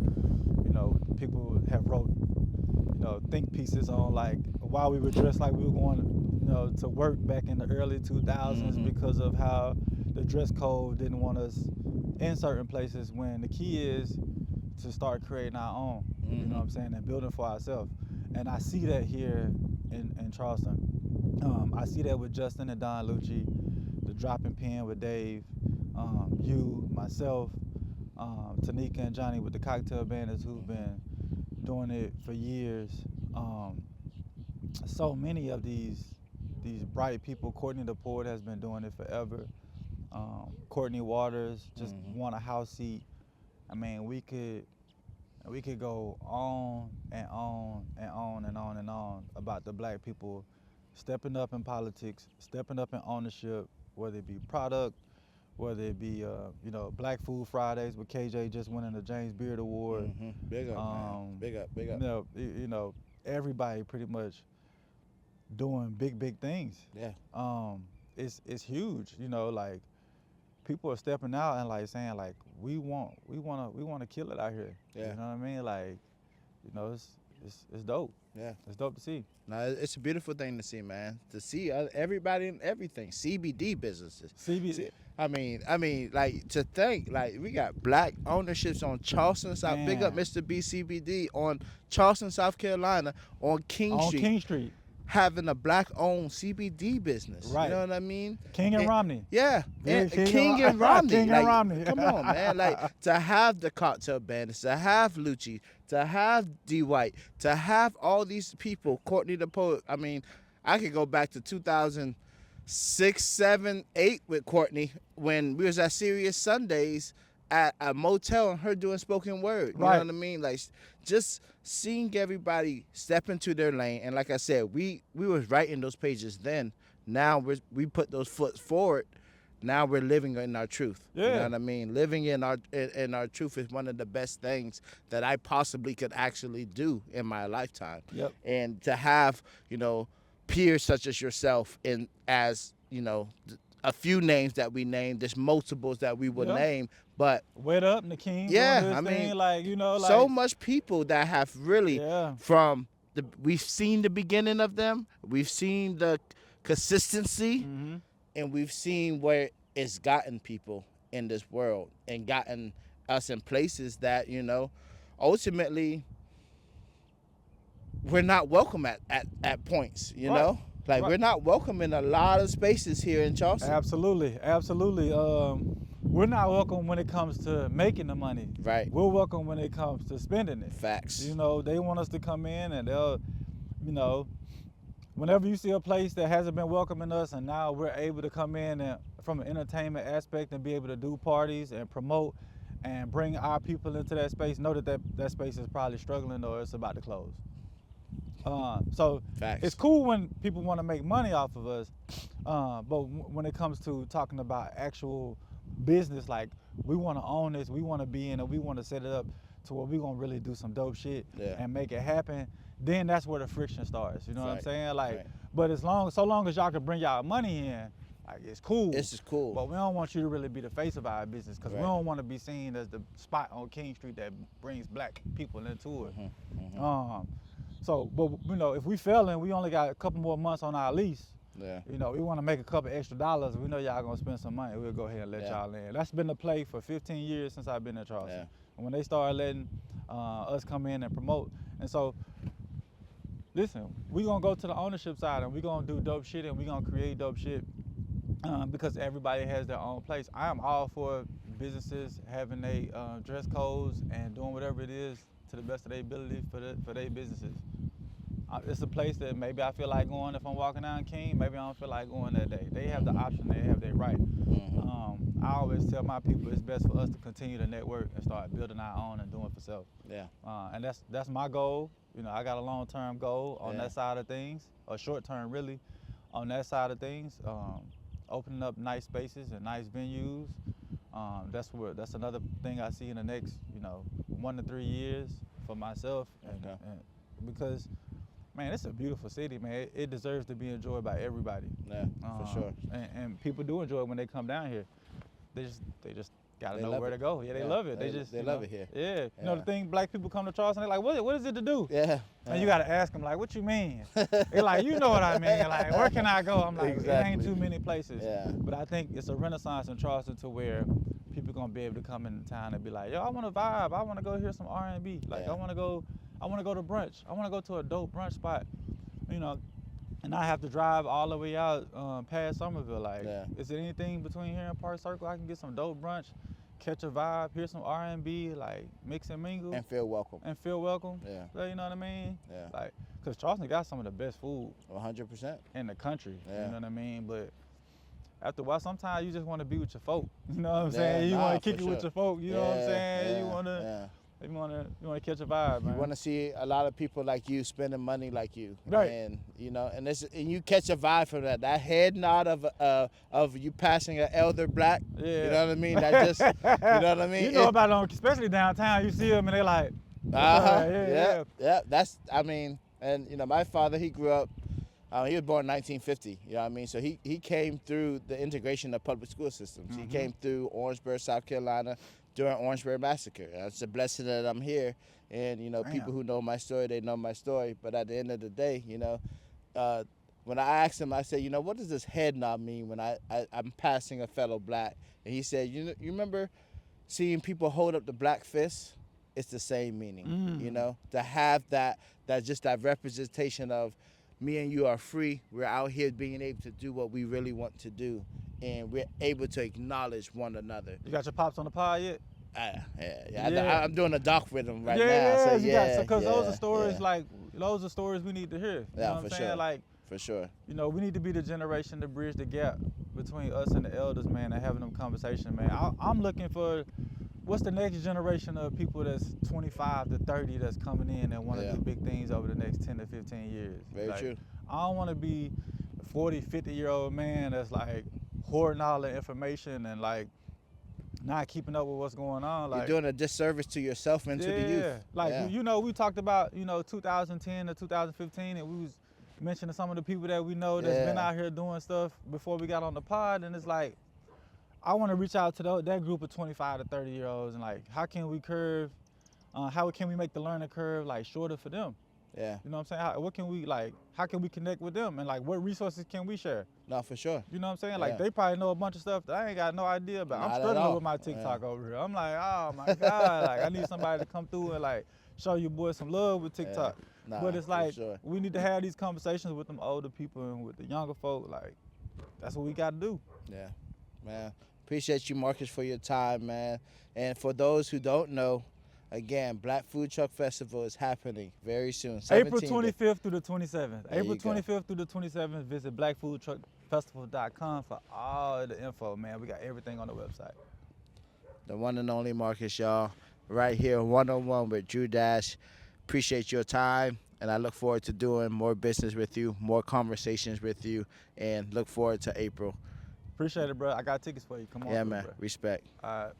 people have wrote, think pieces on like why we were dressed like we were going, to work back in the early 2000s because of how the dress code didn't want us in certain places, when the key is to start creating our own, you know what I'm saying, and building for ourselves. And I see that here in Charleston. I see that with Justin and Don Lucci, the dropping pen with Dave, you, myself, Tanika and Johnny with the Cocktail Bandits, who've been doing it for years. So many of these bright people. Courtney the Poet has been doing it forever. Courtney Waters just won a house seat. I mean, we could go on and on and on and on and on about the black people stepping up in politics, stepping up in ownership, whether it be product, whether it be Black Food Fridays with KJ just winning the James Beard Award. Big up, man. Big up. Everybody pretty much doing big things. Yeah. It's huge. Like people are stepping out and like saying like we want to kill it out here. Yeah. You know what I mean? Like, it's dope. Yeah. It's dope to see. No, it's a beautiful thing to see, man. To see everybody and everything. CBD businesses. CBD. I mean, like, to think, like, we got black ownerships on Charleston, South. Man. Big up Mr. B CBD on Charleston, South Carolina, on King Street. Having a black-owned CBD business. Right. You know what I mean? King and Romney. Yeah. Yeah, King and Romney. King and Romney. Come on, man. Like, to have the Cocktail Bandits, to have Lucci, to have D. White, to have all these people, Courtney the Poet. I mean, I could go back to 2006, 7, 8 with Courtney when we was at Serious Sundays at a motel and her doing spoken word. You Right. know what I mean? Like, just seeing everybody step into their lane. And like I said, we was writing those pages then. Now we put those foot forward. Now we're living in our truth. Yeah. You know what I mean? Living in our truth is one of the best things that I possibly could actually do in my lifetime. Yep. And to have, peers such as yourself and as, a few names that we named, there's multiples that we would Yep. name, but Wet Up and the King. Yeah, doing his I mean, thing, like, so much people that have really Yeah. we've seen the beginning of them, we've seen the consistency, and we've seen where it's gotten people in this world and gotten us in places that, ultimately we're not welcome at points, you Right. know? Like, Right. we're not welcome in a lot of spaces here in Charleston. Absolutely. we're not welcome when it comes to making the money. Right. We're welcome when it comes to spending it. Facts. You know, they want us to come in and they'll, you know, whenever you see a place that hasn't been welcoming us and now we're able to come in and from an entertainment aspect and be able to do parties and promote and bring our people into that space, know that space is probably struggling or it's about to close. So Facts. it's cool when people want to make money off of us, but when it comes to talking about actual business, like we want to own this, we want to be in it, we want to set it up to where we gonna really do some dope shit and make it happen. Then that's where the friction starts. You know what I'm saying? Like, but so long as y'all can bring y'all money in, like it's cool. This is cool. But we don't want you to really be the face of our business because we don't want to be seen as the spot on King Street that brings black people into it. So, but you know, if we failing, we only got a couple more months on our lease. Yeah. You know, we want to make a couple extra dollars. We know y'all gonna spend some money. We'll go ahead and let y'all in. That's been the play for 15 years since I've been in Charleston. Yeah. And when they started letting us come in and promote, and so, listen, we gonna go to the ownership side and we gonna do dope shit and we gonna create dope shit because everybody has their own place. I am all for businesses having their dress codes and doing whatever it is to the best of their ability for their businesses. It's a place that maybe I feel like going if I'm walking down King, maybe I don't feel like going that day. They have the option, they have their right. I always tell my people it's best for us to continue to network and start building our own and doing for self. Yeah. And that's my goal. You know, I got a long-term goal on that side of things, or short-term really, on that side of things. Opening up nice spaces and nice venues. That's another thing I see in the next, 1 to 3 years for myself, and because, man, it's a beautiful city, man. It deserves to be enjoyed by everybody. Yeah, for sure. And people do enjoy it when they come down here. They just gotta know where to go. Yeah, they love it. They love it here. Yeah. You know the thing, black people come to Charleston, they're like, what is it to do? Yeah. And you gotta ask them, like, what you mean? They're like, you know what I mean. Like, where can I go? I'm like, It ain't too many places. Yeah. But I think it's a renaissance in Charleston to where people gonna be able to come in town and be like, yo, I want to vibe. I want to go hear some R&B. Like, I want to go to brunch. I want to go to a dope brunch spot, and I have to drive all the way out past Somerville. Like, is there anything between here and Park Circle I can get some dope brunch, catch a vibe, hear some R&B, like mix and mingle, and feel welcome. Yeah. So, you know what I mean? Yeah. Like, cause Charleston got some of the best food 100% in the country. Yeah. You know what I mean? But after a while, sometimes you just want to be with your folk. You know what I'm saying? You want to kick it with your folk. You know what I'm saying? You want to. You want to catch a vibe, man. You want to see a lot of people like you spending money like you, right? And and you catch a vibe from that. That head nod of you passing an elder black. Yeah. You know what I mean? That just, you know what I mean? You know about them, especially downtown. You see them and they like. Yeah. That's, and my father, he grew up. He was born in 1950. You know what I mean? So he came through the integration of public school systems. Mm-hmm. He came through Orangeburg, South Carolina, during Orangeburg massacre. It's a blessing that I'm here, and people who know my story, they know my story. But at the end of the day, when I asked him, I said, what does this head nod mean when I'm passing a fellow black? And he said, you remember seeing people hold up the black fist? It's the same meaning, to have that representation of me and you are free. We're out here being able to do what we really want to do. And we're able to acknowledge one another. You got your pops on the pod yet? Yeah. I'm doing a doc with him right now. Because those are stories those are stories we need to hear. You know what I'm saying? Sure. Like, for sure. We need to be the generation to bridge the gap between us and the elders, man, and having them conversations, man. I'm looking for what's the next generation of people that's 25 to 30 that's coming in and want to do big things over the next 10 to 15 years. Very true. I don't want to be a 40, 50-year-old man that's like hoarding all the information and like not keeping up with what's going on. Like, you're doing a disservice to yourself and to the youth. Like, we talked about, 2010 to 2015, and we was mentioning some of the people that we know that's been out here doing stuff before we got on the pod, and it's like, I want to reach out to that group of 25 to 30-year-olds and like, how can we how can we make the learning curve like shorter for them? Yeah. You know what I'm saying? How can we connect with them and like what resources can we share? No, for sure. You know what I'm saying? Like, they probably know a bunch of stuff that I ain't got no idea about. I'm struggling with my TikTok over here. I'm like, oh my God, like I need somebody to come through and like show you boys some love with TikTok. But it's like, we need to have these conversations with them older people and with the younger folk. Like, that's what we got to do. Yeah, man. Appreciate you, Marcus, for your time, man. And for those who don't know, again, Black Food Truck Festival is happening very soon. April 17th. 25th through the 27th. There April you go. 25th through the 27th. Visit blackfoodtruckfestival.com for all the info, man. We got everything on the website. The one and only Marcus, y'all. Right here, one-on-one with Drew Dash. Appreciate your time, and I look forward to doing more business with you, more conversations with you, and look forward to April. Appreciate it, bro. I got tickets for you. Come on. Yeah, through, man. bro. Respect. All right.